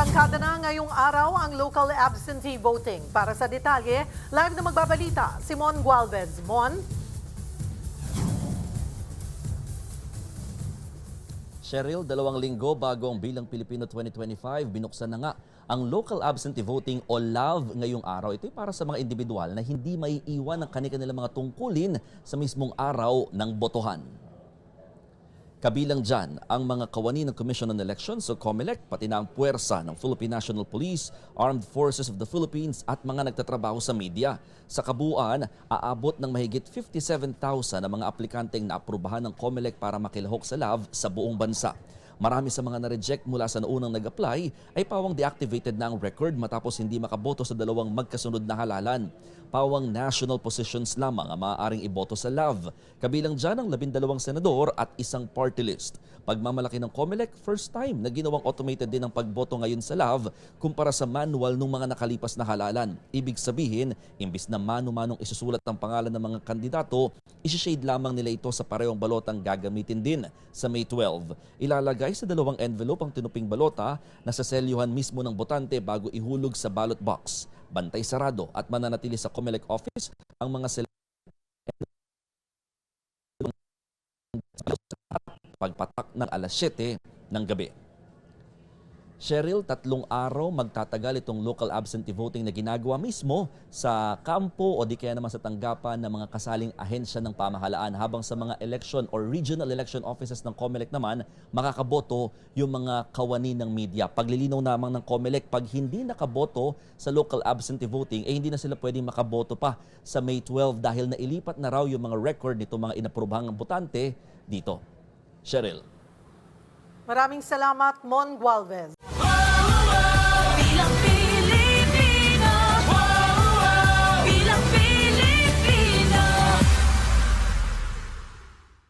Arangkada na ngayong araw ang local absentee voting. Para sa detalye, live na magbabalita si Mon Gualvez. Mon? Cheryl, 2 linggo bago ang Bilang Pilipino 2025, binuksan na nga ang local absentee voting o LAV ngayong araw. Ito ay para sa mga individual na hindi maiiwan ng kanilang mga tungkulin sa mismong araw ng botohan. Kabilang dyan ang mga kawani ng Commission on Elections o COMELEC, pati na ang puwersa ng Philippine National Police, Armed Forces of the Philippines at mga nagtatrabaho sa media. Sa kabuuan, aabot ng mahigit 57,000 ang mga aplikanteng naaprubahan ng COMELEC para makilahok sa LAV sa buong bansa. Marami sa mga na-reject mula sa naunang nag-apply ay pawang deactivated na ang record matapos hindi makaboto sa 2 magkasunod na halalan. Pawang national positions lamang ang maaaring iboto sa LAV. Kabilang dyan ang 12 senador at 1 party list. Pagmamalaki ng COMELEC, first time na ginawang automated din ang pagboto ngayon sa LAV kumpara sa manual ng mga nakalipas na halalan. Ibig sabihin, imbis na mano-manong isusulat ang pangalan ng mga kandidato, isi-shade lamang nila ito sa parehong balotang gagamitin din sa May 12. Ilalagay sa 2 envelope ang tinuping balota na saselyuhan mismo ng botante bago ihulog sa ballot box. Bantay sarado at mananatili sa COMELEC office ang mga pagpatak ng alas 7 ng gabi. Cheryl, 3 araw magtatagal itong local absentee voting na ginagawa mismo sa kampo o di kaya naman sa tanggapan ng mga kasaling ahensya ng pamahalaan, habang sa mga election or regional election offices ng COMELEC naman makakaboto yung mga kawani ng media. Paglilinaw naman ng COMELEC, pag hindi nakaboto sa local absentee voting, hindi na sila pwedeng makaboto pa sa May 12 dahil nailipat na raw yung mga record nito mga inaprobahang botante dito. Cheryl. Maraming salamat, Mon Gualvez.